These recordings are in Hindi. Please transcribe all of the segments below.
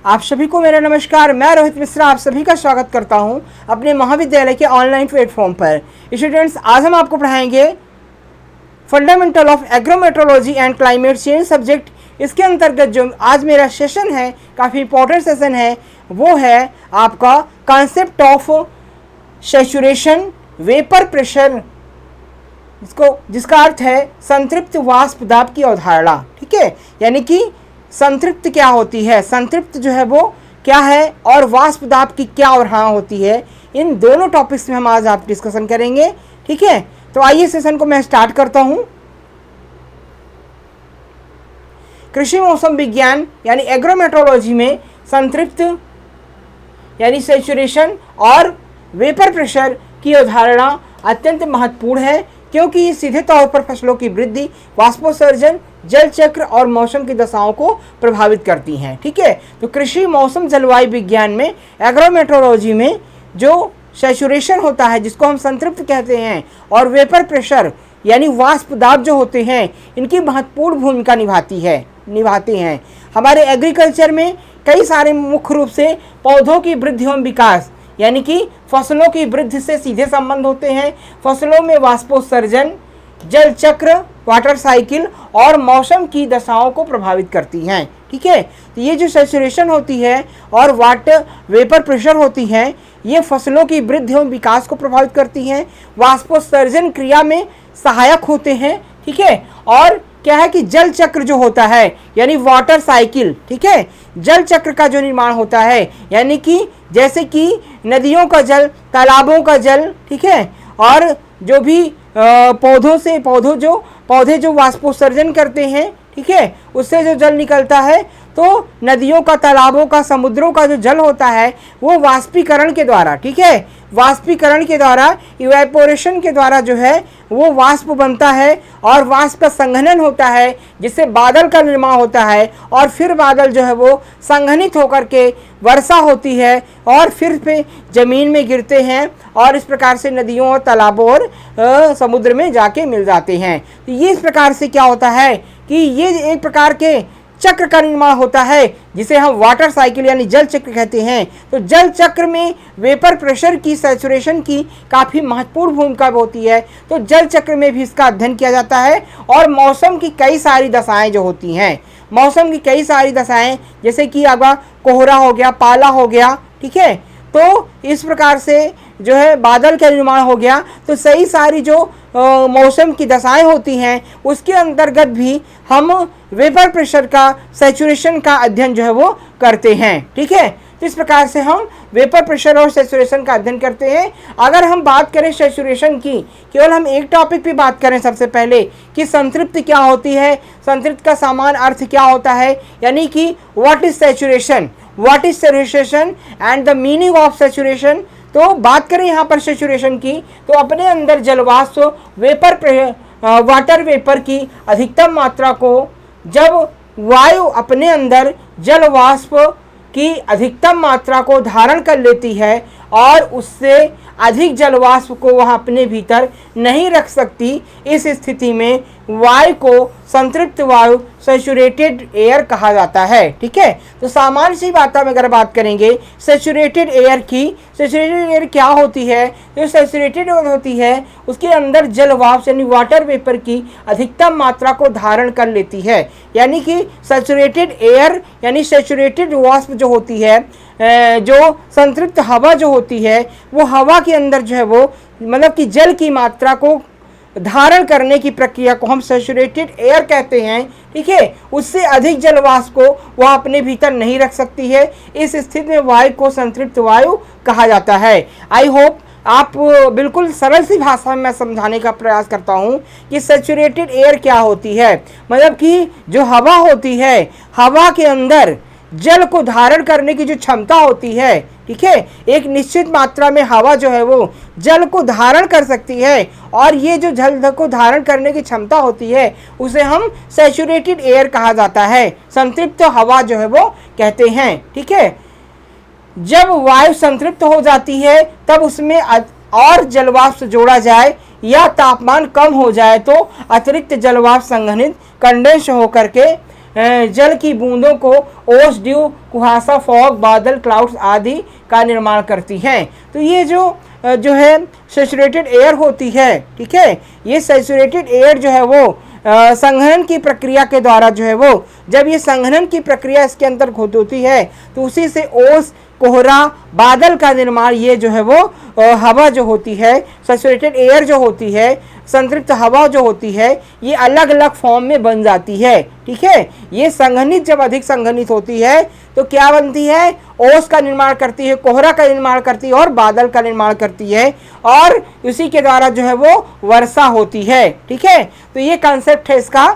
आप सभी को मेरा नमस्कार। मैं रोहित मिश्रा आप सभी का स्वागत करता हूं अपने महाविद्यालय के ऑनलाइन प्लेटफॉर्म पर। स्टूडेंट्स, आज हम आपको पढ़ाएंगे fundamental of agrometeorology and climate change subject. इसके अंतर्गत जो आज मेरा सेशन है, काफ़ी इंपॉर्टेंट सेशन है, वो है आपका concept of saturation vapour pressure, जिसका अर्थ है संतृप्त वाष्प दाब की अवधारणा। ठीक है, यानी कि संतृप्त क्या होती है, संतृप्त जो है वो क्या है, और वाष्प दाब की क्या अवधारणा होती है, इन दोनों टॉपिक्स में हम आज आप डिस्कशन करेंगे। ठीक है, तो आइए सेशन को मैं स्टार्ट करता हूं। कृषि मौसम विज्ञान यानी एग्रोमेट्रोलॉजी में संतृप्त यानी सैचुरेशन और वेपर प्रेशर की अवधारणा अत्यंत महत्वपूर्ण है, क्योंकि ये सीधे तौर पर फसलों की वृद्धि, वाष्पोत्सर्जन, जल चक्र और मौसम की दशाओं को प्रभावित करती हैं। ठीक है, तो कृषि मौसम जलवायु विज्ञान में एग्रोमेट्रोलॉजी में जो सैचुरेशन होता है, जिसको हम संतृप्त कहते हैं, और वेपर प्रेशर यानी वाष्प दाब जो होते हैं, इनकी महत्वपूर्ण भूमिका निभाते हैं। हमारे एग्रीकल्चर में कई सारे मुख्य रूप से पौधों की वृद्धि एवं विकास यानी कि फसलों की वृद्धि से सीधे संबंध होते हैं। फसलों में वाष्पोत्सर्जन, जल चक्र, वाटर साइकिल और मौसम की दशाओं को प्रभावित करती हैं। ठीक है, तो ये जो सैचुरेशन होती है और वाटर वेपर प्रेशर होती है, ये फसलों की वृद्धि एवं विकास को प्रभावित करती हैं, वाष्पोत्सर्जन क्रिया में सहायक होते हैं। ठीक है, और क्या है कि जल चक्र जो होता है यानी वाटर साइकिल, ठीक है, जल चक्र का जो निर्माण होता है, यानी कि जैसे कि नदियों का जल, तालाबों का जल, ठीक है, और जो भी पौधे जो वाष्पोत्सर्जन करते हैं, ठीक है, उससे जो जल निकलता है, तो नदियों का, तालाबों का, समुद्रों का जो जल होता है वो वाष्पीकरण के द्वारा, ठीक है, वाष्पीकरण के द्वारा, इवेपोरेशन के द्वारा जो है वो वाष्प बनता है और वाष्प का संघनन होता है, जिससे बादल का निर्माण होता है, और फिर बादल जो है वो संघनित होकर के वर्षा होती है और फिर पे जमीन में गिरते हैं और इस प्रकार से नदियों और तालाबों और समुद्र में जाके मिल जाते हैं। तो ये इस प्रकार से क्या होता है कि ये एक प्रकार के चक्र का निर्माण होता है, जिसे हम वाटर साइकिल यानी जल चक्र कहते हैं। तो जल चक्र में वेपर प्रेशर की, सैचुरेशन की काफ़ी महत्वपूर्ण भूमिका होती है। तो जल चक्र में भी इसका अध्ययन किया जाता है, और मौसम की कई सारी दशाएं जो होती हैं, मौसम की कई सारी दशाएं, जैसे कि आपका कोहरा हो गया, पाला हो गया, ठीक है, तो इस प्रकार से जो है बादल का निर्माण हो गया। तो सही सारी जो मौसम की दशाएं होती हैं, उसके अंतर्गत भी हम वेपर प्रेशर का, सैचुरेशन का अध्ययन जो है वो करते हैं। ठीक है, तो इस प्रकार से हम वेपर प्रेशर और सैचुरेशन का अध्ययन करते हैं। अगर हम बात करें सैचुरेशन की, केवल हम एक टॉपिक पे बात करें सबसे पहले कि संतृप्ति क्या होती है, संतृप्त का सामान्य अर्थ क्या होता है, यानी कि what is saturation, what is saturation and the meaning of saturation. तो बात करें यहाँ पर सैचुरेशन की, तो अपने अंदर जलवाष्प वाटर वेपर की अधिकतम मात्रा को, जब वायु अपने अंदर जल वाष्प की अधिकतम मात्रा को धारण कर लेती है और उससे अधिक जल वाष्प को वह अपने भीतर नहीं रख सकती, इस स्थिति में वायु को संतृप्त वायु, सैचुरेटेड एयर कहा जाता है। ठीक है, तो सामान्य सी बातों में अगर बात करेंगे सैचुरेटेड एयर की, सैचुरेटेड एयर क्या होती है, जो सैचुरेटेड एयर होती है उसके अंदर जल वाष्प यानी वाटर वेपर की अधिकतम मात्रा को धारण कर लेती है। यानी कि सैचुरेटेड एयर यानी सैचुरेटेड वाष्प जो होती है, जो संतृप्त हवा जो होती है, वो हवा के अंदर जो है वो मतलब कि जल की मात्रा को धारण करने की प्रक्रिया को हम सैचुरेटेड एयर कहते हैं। ठीक है, उससे अधिक जल वाष्प को वह अपने भीतर नहीं रख सकती है, इस स्थिति में वायु को संतृप्त वायु कहा जाता है। आई होप आप बिल्कुल सरल सी भाषा में मैं समझाने का प्रयास करता हूँ कि सैचुरेटेड एयर क्या होती है। मतलब कि जो हवा होती है, हवा के अंदर जल को धारण करने की जो क्षमता होती है, ठीक है, एक निश्चित मात्रा में हवा जो है वो जल को धारण कर सकती है, और ये जो जल को धारण करने की क्षमता होती है उसे हम सैचुरेटेड एयर कहा जाता है, संतृप्त हवा जो है वो कहते हैं। ठीक है, जब वायु संतृप्त हो जाती है तब उसमें और जलवाष्प जोड़ा जाए या तापमान कम हो जाए तो अतिरिक्त जलवाष्प संघनित कंडेंस होकर के जल की बूंदों को ओस, ड्यू, कुहासा, फॉग, बादल, क्लाउड्स आदि का निर्माण करती हैं। तो ये जो है सैचुरेटेड एयर होती है, ठीक है, ये सैचुरेटेड एयर जो है वो संघनन की प्रक्रिया के द्वारा जो है वो, जब ये संघनन की प्रक्रिया इसके अंदर होती है तो उसी से ओस, कोहरा, बादल का निर्माण, ये जो है वो हवा जो होती है, सैचुरेटेड एयर जो होती है, संतृप्त हवा जो होती है, ये अलग अलग फॉर्म में बन जाती है, ठीक है। ये संघनित जब अधिक संघनित होती है तो क्या बनती है, ओस का निर्माण करती है, कोहरा का निर्माण करती है और बादल का निर्माण करती है, और इसी के द्वारा जो है वो वर्षा होती है, ठीक है। तो ये कॉन्सेप्ट है इसका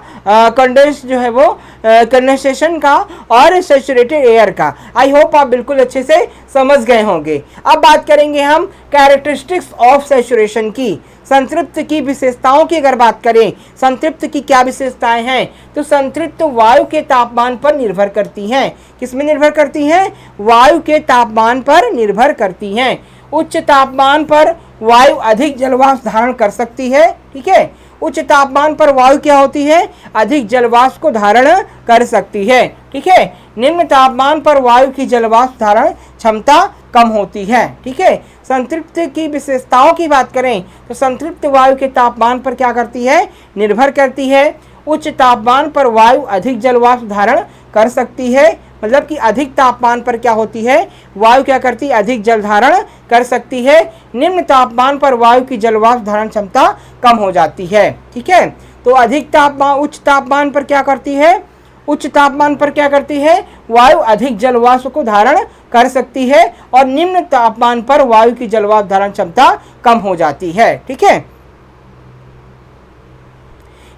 कंडेंस जो है वो कंडेंसेशन का और सैचुरेटेड एयर का। आई होप आप बिल्कुल अच्छे से समझ गए होंगे। अब बात करेंगे हम कैरेक्टरिस्टिक्स ऑफ सैचुरेशन की, संतृप्त की विशेषताओं की। अगर बात करें संतृप्त की क्या विशेषताएं हैं, तो संतृप्त वायु के तापमान पर निर्भर करती हैं। किस में निर्भर करती हैं, वायु के तापमान पर निर्भर करती हैं। उच्च तापमान पर वायु अधिक जलवाष्प धारण कर सकती है, ठीक है। उच्च तापमान पर वायु क्या होती है, अधिक जलवाष्प को धारण कर सकती है, ठीक है। निम्न तापमान पर वायु की जलवाष्प धारण क्षमता कम होती है, ठीक है। संतृप्त की विशेषताओं की बात करें तो संतृप्त वायु के तापमान पर क्या करती है, निर्भर करती है। उच्च तापमान पर वायु अधिक जलवाष्प धारण कर सकती है, मतलब कि अधिक तापमान पर क्या होती है, वायु क्या करती है, अधिक जल धारण कर सकती है। निम्न तापमान पर वायु की जलवाष्प धारण क्षमता कम हो जाती है, ठीक है। तो अधिक तापमान, उच्च तापमान पर क्या करती है, उच्च तापमान पर क्या करती है, वायु अधिक जलवाष्प को धारण कर सकती है, और निम्न तापमान पर वायु की जलवाष्प धारण क्षमता कम हो जाती है, ठीक है।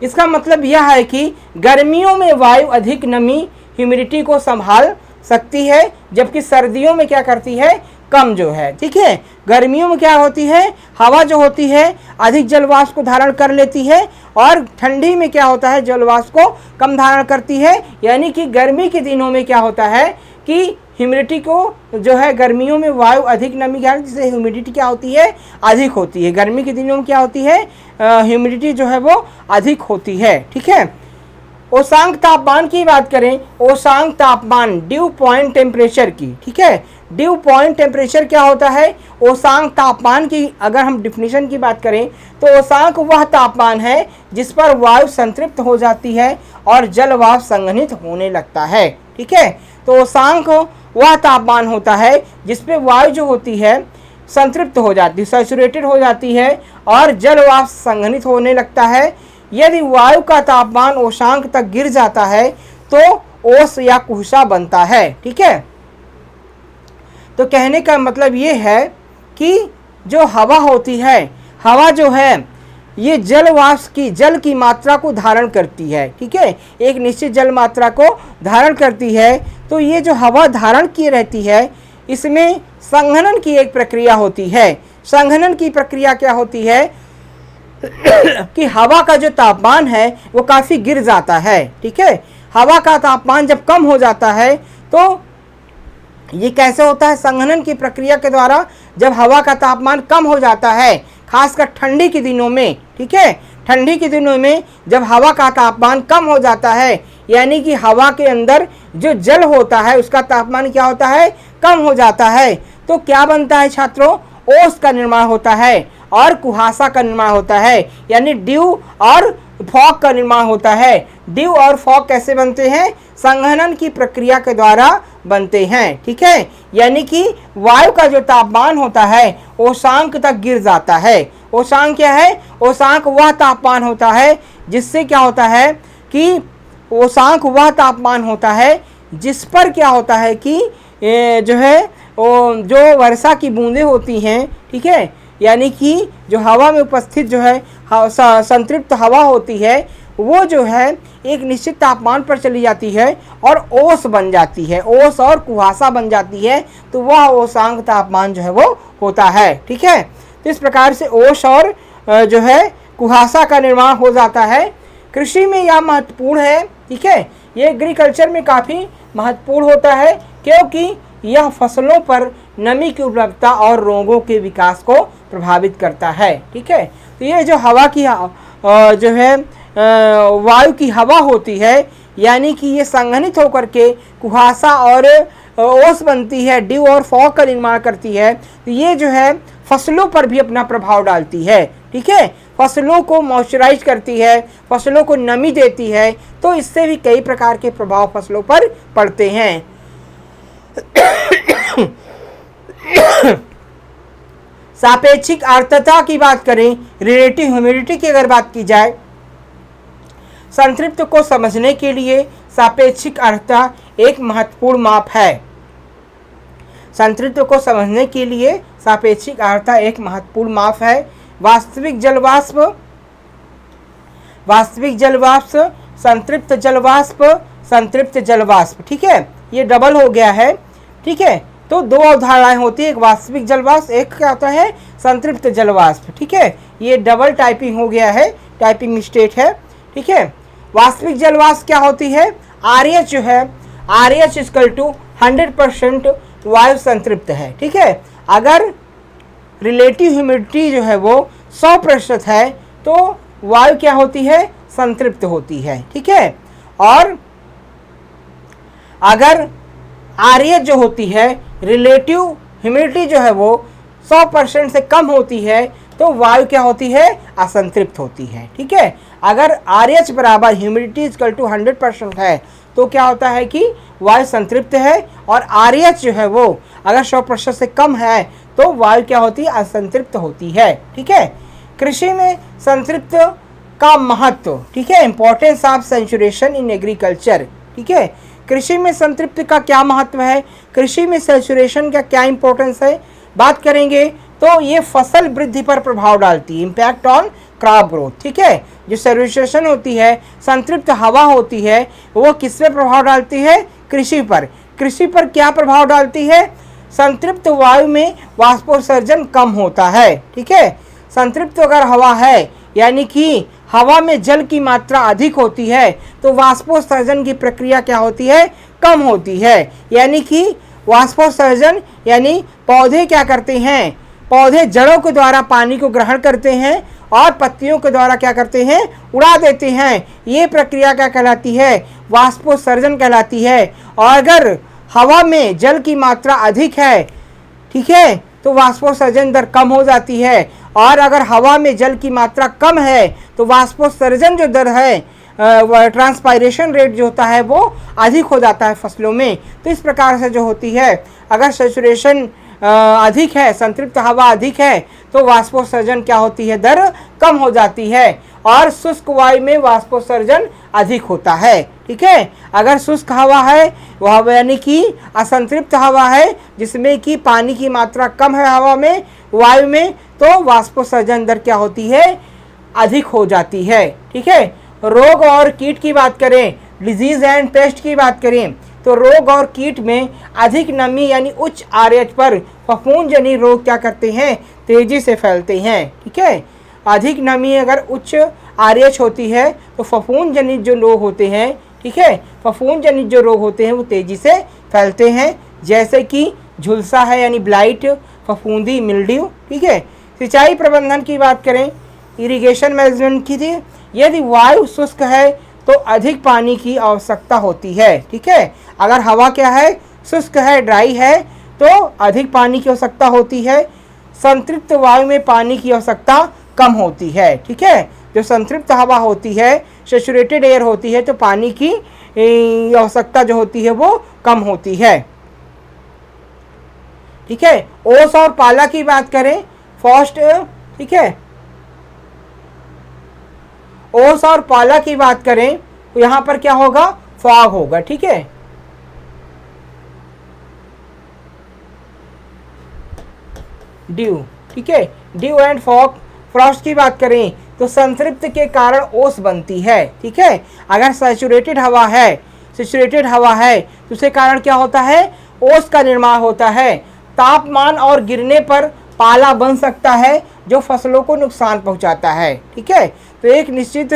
इसका मतलब यह है कि गर्मियों में वायु अधिक नमी, ह्यूमिडिटी को संभाल सकती है, जबकि सर्दियों में क्या करती है, कम जो है, ठीक है। गर्मियों में क्या होती है, हवा जो होती है अधिक जलवाष्प को धारण कर लेती है, और ठंडी में क्या होता है, जलवाष्प को कम धारण करती है। यानी कि गर्मी के दिनों में क्या होता है कि ह्यूमिडिटी को जो है, गर्मियों में वायु अधिक नमी के कारण जिससे ह्यूमिडिटी क्या होती है, अधिक होती है। गर्मी के दिनों में क्या होती है, ह्यूमिडिटी जो है वो अधिक होती है, ठीक है। औशांक तापमान की बात करें, औशांक तापमान ड्यू पॉइंट टेम्परेचर की, ठीक है। ड्यू पॉइंट टेम्परेचर क्या होता है, औशांक तापमान की अगर हम डिफिनीशन की बात करें तो औशांक वह तापमान है जिस पर वायु संतृप्त हो जाती है और जल वाष्प संघनित होने लगता है, ठीक है। तो औशांक वह तापमान होता है जिस पे वायु जो होती है संतृप्त हो जाती है, सैचुरेटेड हो जाती है और जल वाष्प संघनित होने लगता है। यदि वायु का तापमान औशांक तक गिर जाता है तो ओस या कुहसा बनता है, ठीक है। तो कहने का मतलब ये है कि जो हवा होती है, हवा जो है ये जल वाष्प की, जल की मात्रा को धारण करती है, ठीक है। एक निश्चित जल मात्रा को धारण करती है। तो ये जो हवा धारण की रहती है, इसमें संघनन की एक प्रक्रिया होती है। संघनन की प्रक्रिया क्या होती है कि हवा का जो तापमान है वो काफ़ी गिर जाता है, ठीक है। हवा का तापमान जब कम हो जाता है तो ये कैसे होता है, संघनन की प्रक्रिया के द्वारा। जब हवा का तापमान कम हो जाता है, खासकर ठंडी के दिनों में, ठीक है, ठंडी के दिनों में जब हवा का तापमान कम हो जाता है, यानी कि हवा के अंदर जो जल होता है उसका तापमान क्या होता है, कम हो जाता है, तो क्या बनता है छात्रों, ओस का निर्माण होता है और कुहासा का निर्माण होता है, यानी ड्यू और फॉग का निर्माण होता है। ड्यू और फॉग कैसे बनते हैं, संघनन की प्रक्रिया के द्वारा बनते हैं, ठीक है। यानी कि वायु का जो तापमान होता है औशांक तक गिर जाता है। औशांक क्या है, औशांक वह तापमान होता है जिससे क्या होता है कि औशांक वह तापमान होता है जिस पर क्या होता है कि जो है जो वर्षा की बूंदें होती हैं, ठीक है, यानी कि जो हवा में उपस्थित जो है संतृप्त हवा होती है वो जो है एक निश्चित तापमान पर चली जाती है और ओस बन जाती है, ओस और कुहासा बन जाती है, तो वह औशांक तापमान जो है वो होता है, ठीक है। तो इस प्रकार से ओस और जो है कुहासा का निर्माण हो जाता है। कृषि में यह महत्वपूर्ण है, ठीक है, ये एग्रीकल्चर में काफ़ी महत्वपूर्ण होता है क्योंकि यह फसलों पर नमी की उपलब्धता और रोगों के विकास को प्रभावित करता है, ठीक है। तो ये जो हवा की जो है वायु की हवा होती है, यानी कि ये संघनित होकर के कुहासा और ओस बनती है, ड्यू और फॉग का निर्माण करती है, तो ये जो है फसलों पर भी अपना प्रभाव डालती है। ठीक है, फसलों को मॉइस्चराइज करती है, फसलों को नमी देती है, तो इससे भी कई प्रकार के प्रभाव फसलों पर पड़ते हैं। सापेक्षिक आर्द्रता की बात करें, रिलेटिव ह्यूमिडिटी की अगर बात की जाए, संतृप्त को समझने के लिए सापेक्षिक आर्द्रता एक महत्वपूर्ण माप है। संतृप्त को समझने के लिए सापेक्षिक आर्द्रता एक महत्वपूर्ण माप है। वास्तविक जलवाष्प, संतृप्त जलवाष्प, संतृप्त जलवाष्प। ठीक है, ये डबल हो गया है। ठीक है, तो दो अवधारणाएं होती है, एक वास्तविक जलवाष्प, एक क्या होता है संतृप्त जलवाष्प। ठीक है, ये डबल टाइपिंग हो गया है, टाइपिंग मिस्टेक है। ठीक है, वास्तविक जलवाष्प क्या होती है, RH जो है, RH इक्वल टू 100% वायु संतृप्त है। ठीक है, अगर रिलेटिव ह्यूमिडिटी जो है वो 100% है तो वायु क्या होती है, संतृप्त होती है। ठीक है, और अगर RH जो होती है, रिलेटिव ह्यूमिडिटी जो है वो 100% से कम होती है तो वायु क्या होती है, असंतृप्त होती है। ठीक है, अगर RH बराबर ह्यूमिडिटी इक्वल टू 100% है तो क्या होता है कि वायु संतृप्त है, और RH जो है वो अगर 100% से कम है तो वायु क्या होती है, असंतृप्त होती है। ठीक है, कृषि में संतृप्त का महत्व। ठीक है, importance of saturation in agriculture. ठीक है, कृषि में संतृप्त का क्या महत्व है, कृषि में सैचुरेशन का क्या इंपॉर्टेंस है, बात करेंगे तो ये फसल वृद्धि पर प्रभाव डालती है, इम्पैक्ट ऑन क्रॉप ग्रोथ। ठीक है, जो सैचुरेशन होती है, संतृप्त हवा होती है, वो किस पे प्रभाव डालती है, कृषि पर। कृषि पर क्या प्रभाव डालती है, संतृप्त वायु में वाष्पोत्सर्जन कम होता है। ठीक है, संतृप्त अगर हवा है यानी कि हवा में जल की मात्रा अधिक होती है तो वाष्पोत्सर्जन की प्रक्रिया क्या होती है, कम होती है। यानी कि वाष्पोत्सर्जन यानी पौधे क्या करते हैं, पौधे जड़ों के द्वारा पानी को ग्रहण करते हैं और पत्तियों के द्वारा क्या करते हैं, उड़ा देते हैं। ये प्रक्रिया क्या कहलाती है, वाष्पोत्सर्जन कहलाती है। और अगर हवा में जल की मात्रा अधिक है, ठीक है, तो वाष्पोत्सर्जन दर कम हो जाती है, और अगर हवा में जल की मात्रा कम है तो वाष्पोत्सर्जन जो दर है, ट्रांसपायरेशन रेट जो होता है वो अधिक हो जाता है फसलों में। तो इस प्रकार से जो होती है, अगर सैचुरेशन अधिक है, संतृप्त हवा अधिक है तो वाष्पोत्सर्जन क्या होती है, दर कम हो जाती है, और शुष्क वायु में वाष्पोत्सर्जन अधिक होता है। ठीक है, अगर शुष्क हवा है वह यानी कि असंतृप्त हवा है जिसमें कि पानी की मात्रा कम है हवा में, वायु में, तो वाष्पोत्सर्जन दर क्या होती है, अधिक हो जाती है। ठीक है, रोग और कीट की बात करें, डिजीज एंड पेस्ट की बात करें, तो रोग और कीट में अधिक नमी यानी उच्च RH पर फफूंदजनित रोग क्या करते हैं, तेजी से फैलते हैं। ठीक है, अधिक नमी अगर उच्च RH होती है तो फफूंदजनित जो रोग होते हैं, ठीक है, फफूंदजनित जो रोग होते हैं वो तेजी से फैलते हैं, जैसे कि झुलसा है यानी ब्लाइट, फफूंदी, मिल्ड्यू। ठीक है, सिंचाई प्रबंधन की बात करें, इरिगेशन मैनेजमेंट की थी, यदि वायु शुष्क है तो अधिक पानी की आवश्यकता होती है। ठीक है, अगर हवा क्या है, शुष्क है, ड्राई है, तो अधिक पानी की आवश्यकता होती है। संतृप्त वायु में पानी की आवश्यकता कम होती है। ठीक है, जो संतृप्त हवा होती है, सैचुरेटेड एयर होती है, तो पानी की आवश्यकता जो होती है वो कम होती है। ठीक है, ओस और पाला की बात करें, फॉस्ट, ठीक है, ओस और पाला की बात करें तो यहाँ पर क्या होगा, फॉग होगा। ठीक है, ड्यू। ठीक है, ड्यू एंड फॉग। फ्रॉस्ट की बात करें तो संतृप्त के कारण ओस बनती है। ठीक है, अगर सैचुरेटेड हवा है, तो उसके कारण क्या होता है, ओस का निर्माण होता है। तापमान और गिरने पर पाला बन सकता है जो फसलों को नुकसान पहुंचाता है। ठीक है, तो एक निश्चित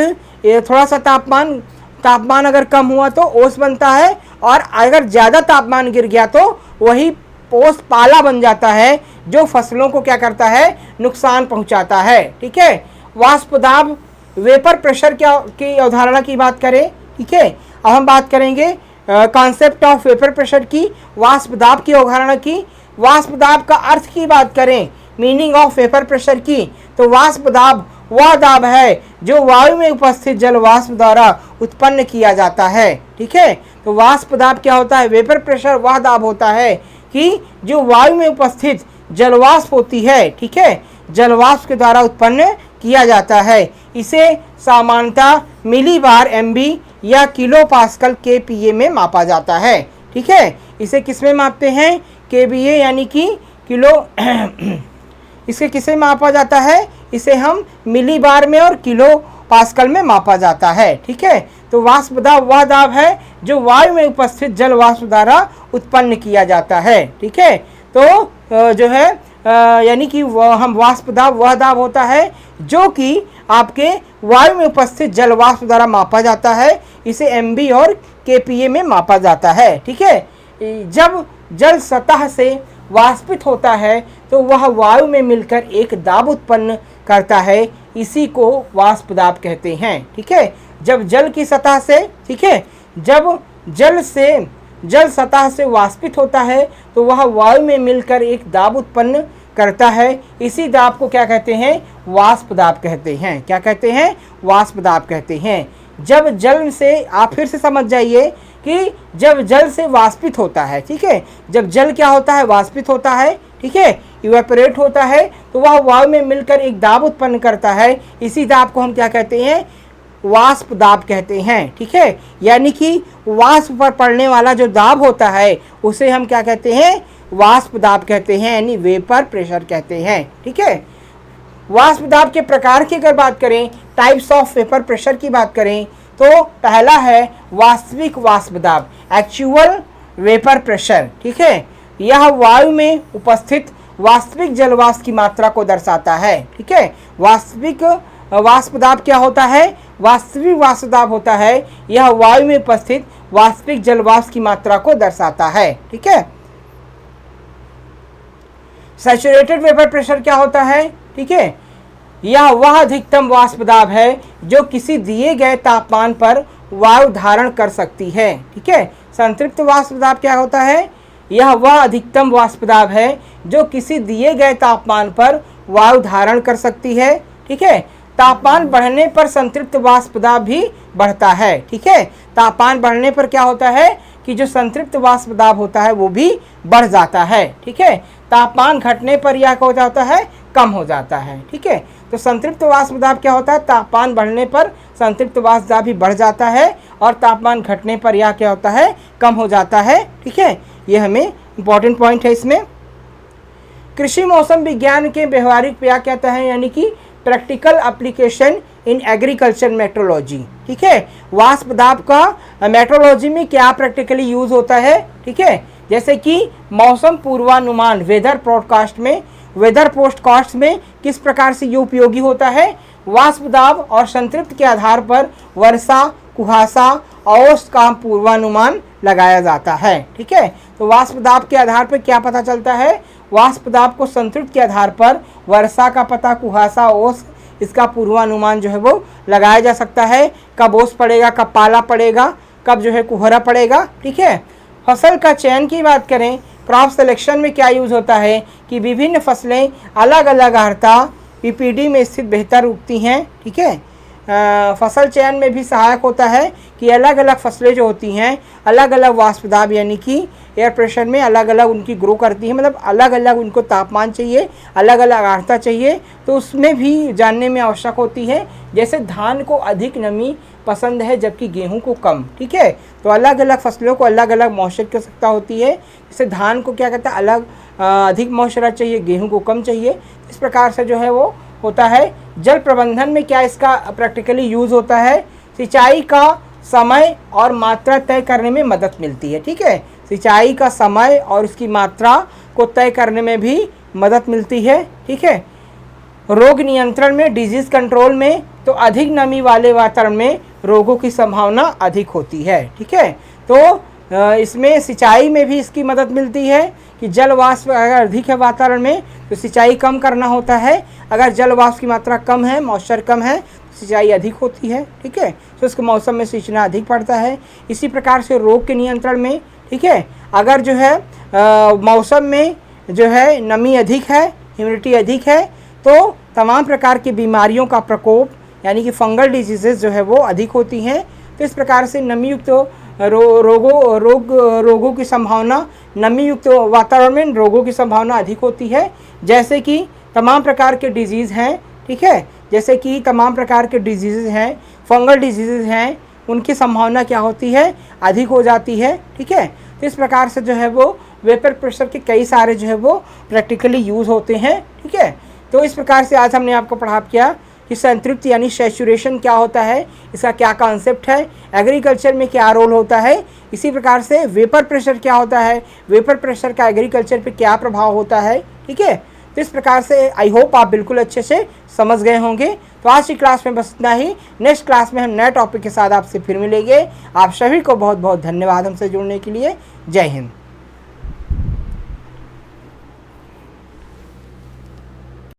थोड़ा सा तापमान अगर कम हुआ तो ओस बनता है, और अगर ज़्यादा तापमान गिर गया तो वही ओस पाला बन जाता है जो फसलों को क्या करता है, नुकसान पहुंचाता है। ठीक है, वाष्प दाब, वेपर प्रेशर की अवधारणा की बात करें, ठीक है। अब हम बात करेंगे कॉन्सेप्ट ऑफ वेपर प्रेशर की, वाष्प दाब की अवधारणा की। वाष्प दाब का अर्थ की बात करें, मीनिंग ऑफ वेपर प्रेशर की, तो वाष्प दाब वह दाब है जो वायु में उपस्थित जल वाष्प द्वारा उत्पन्न किया जाता है, ठीक है। तो वाष्प दाब क्या होता है? वेपर प्रेशर वह दाब होता है कि जो वायु में उपस्थित जलवाष्प होती है, ठीक है, जलवाष्प के द्वारा उत्पन्न किया जाता है। इसे सामान्यतः मिलीबार एमबी या किलो पास्कल केपीए में मापा जाता है, ठीक है। इसे किस में मापते हैं? केबीए यानी कि किलो इसे किसे मापा जाता है? इसे हम मिलीबार में और किलो पास्कल में मापा जाता है, ठीक है। तो वाष्प दाब वह दाब है जो वायु में उपस्थित जल वाष्प द्वारा उत्पन्न किया जाता है, ठीक है। तो जो है यानी कि हम वाष्प दाब वह दाब होता है जो कि आपके वायु में उपस्थित जल वाष्प द्वारा मापा जाता है। इसे एमबी और केपीए में मापा जाता है, ठीक है। जब जल सतह से वाष्पित होता है तो वह वायु में मिलकर एक दाब उत्पन्न करता है, इसी को वाष्प दाब कहते हैं, ठीक है। जब जल की सतह से, ठीक है, जब जल सतह से वाष्पित होता है तो वह वायु में मिलकर एक दाब उत्पन्न करता है, इसी दाब को क्या कहते हैं? वाष्प दाब कहते हैं। क्या कहते हैं? वाष्प दाब कहते हैं। जब जल से, आप फिर से समझ जाइए कि जब जल से वाष्पित होता है, ठीक है, जब जल क्या होता है? वाष्पित होता है, ठीक है, इवेपोरेट होता है, तो वह वायु में मिलकर एक दाब उत्पन्न करता है, इसी दाब को हम क्या कहते हैं? वाष्प दाब कहते हैं, ठीक है। यानी कि वाष्प पर पड़ने वाला जो दाब होता है उसे हम क्या कहते हैं? वाष्प दाब कहते हैं, यानी वेपर प्रेशर कहते हैं, ठीक है। वाष्प दाब के प्रकार की अगर बात करें, टाइप्स ऑफ वेपर प्रेशर की बात करें, तो पहला है वास्तविक वाष्प दाब, एक्चुअल वेपर प्रेशर, ठीक है। यह वायु में उपस्थित वास्तविक जलवाष्प की मात्रा को दर्शाता है, ठीक है। वास्तविक वाष्प दाब क्या होता है? वास्तविक वाष्प दाब होता है यह वायु में उपस्थित वास्तविक जलवाष्प की मात्रा को दर्शाता है, ठीक है। सैचुरेटेड वेपर प्रेशर क्या होता है? ठीक है, यह वह अधिकतम वाष्प दाब है जो किसी दिए गए तापमान पर वायु धारण कर सकती है, ठीक है। संतृप्त वाष्प दाब क्या होता है? यह वह अधिकतम वाष्प दाब है जो किसी दिए गए तापमान पर वायु धारण कर सकती है, ठीक है। तापमान बढ़ने पर संतृप्त वाष्प दाब भी बढ़ता है, ठीक है। तापमान बढ़ने पर क्या होता है कि जो संतृप्त वाष्प दाब होता है वो भी बढ़ जाता है, ठीक है। तापमान घटने पर यह क्या होता है? कम हो जाता है, ठीक है। तो संतृप्त वाष्प दाब क्या होता है? तापमान बढ़ने पर संतृप्त वाष्प दाब भी बढ़ जाता है और तापमान घटने पर यह क्या होता है? कम हो जाता है, ठीक है। ये हमें इंपॉर्टेंट पॉइंट है इसमें। कृषि मौसम विज्ञान के व्यवहारिक क्या कहता है? यानी कि practical application in agriculture metrology, ठीक है। वाष्प दाब का मेट्रोलॉजी में क्या प्रैक्टिकली यूज होता है, ठीक है। जैसे कि मौसम पूर्वानुमान, वेदर पोस्टकास्ट में किस प्रकार से ये उपयोगी होता है? वाष्प दाब और संतृप्त के आधार पर वर्षा, कुहासा, औसत का पूर्वानुमान लगाया जाता है, ठीक है। तो वाष्प दाब के आधार पर क्या पता चलता है? वाष्प दाब को संतृप्त के आधार पर वर्षा का पता, कुहासा, ओस, इसका पूर्वानुमान जो है वो लगाया जा सकता है। कब ओस पड़ेगा, कब पाला पड़ेगा, कब जो है कोहरा पड़ेगा, ठीक है। फसल का चयन की बात करें, क्रॉप सिलेक्शन में क्या यूज होता है कि विभिन्न फसलें अलग अलग आर्द्रता पीपीडी में स्थित बेहतर उगती हैं, ठीक है। फसल चयन में भी सहायक होता है कि अलग अलग फसलें जो होती हैं अलग अलग वाष्प दाब यानी कि एयर प्रेशर में अलग अलग उनकी ग्रो करती हैं, मतलब अलग अलग उनको तापमान चाहिए, अलग अलग आर्द्रता चाहिए, तो उसमें भी जानने में आवश्यक होती है। जैसे धान को अधिक नमी पसंद है जबकि गेहूं को कम, ठीक है। तो अलग अलग फसलों को अलग अलग मॉइस्चर की आवश्यकता होती है। जैसे धान को क्या कहता है अलग अधिक मॉइस्चर चाहिए, गेहूं को कम चाहिए। इस प्रकार से जो है वो होता है। जल प्रबंधन में क्या इसका प्रैक्टिकली यूज़ होता है? सिंचाई का समय और मात्रा तय करने में मदद मिलती है, ठीक है। सिंचाई का समय और उसकी मात्रा को तय करने में भी मदद मिलती है, ठीक है। रोग नियंत्रण में, डिजीज़ कंट्रोल में, तो अधिक नमी वाले वातावरण में रोगों की संभावना अधिक होती है, ठीक है। तो इसमें सिंचाई में भी इसकी मदद मिलती है कि जल वाष्प अगर अधिक है वातावरण में तो सिंचाई कम करना होता है। अगर जल वाष्प की मात्रा कम है, मॉइस्चर कम है, तो सिंचाई अधिक होती है, ठीक है, शुष्क मौसम में सिंचना अधिक पड़ता है। इसी प्रकार से रोग के नियंत्रण में, ठीक है, अगर जो है मौसम में जो है नमी अधिक है, ह्यूमिडिटी अधिक है, तो तमाम प्रकार की बीमारियों का प्रकोप यानी कि फंगल डिजीजेस जो है वो अधिक होती हैं। तो इस प्रकार से नमी युक्त रोगों की संभावना, नमी युक्त वातावरण में रोगों की संभावना अधिक होती है। जैसे कि तमाम प्रकार के डिजीज़ हैं, ठीक है, जैसे कि तमाम प्रकार के डिजीज़ हैं, फंगल डिजीज़ हैं, उनकी संभावना क्या होती है, अधिक हो जाती है, ठीक है। तो इस प्रकार से जो है वो वेपर प्रेशर के कई सारे जो है वो प्रैक्टिकली यूज़ होते हैं, ठीक है। तो इस प्रकार से आज हमने आपको पढ़ा किया कि संतृप्त यानी सैचुरेशन क्या होता है, इसका क्या कॉन्सेप्ट है, एग्रीकल्चर में क्या रोल होता है। इसी प्रकार से वेपर प्रेशर क्या होता है, वेपर प्रेशर का एग्रीकल्चर पे क्या प्रभाव होता है, ठीक है। तो इस प्रकार से आई होप आप बिल्कुल अच्छे से समझ गए होंगे। तो आज की क्लास में बस इतना ही। नेक्स्ट क्लास में हम नए टॉपिक के साथ आपसे फिर मिलेंगे। आप सभी को बहुत बहुत धन्यवाद हमसे जुड़ने के लिए। जय हिंद।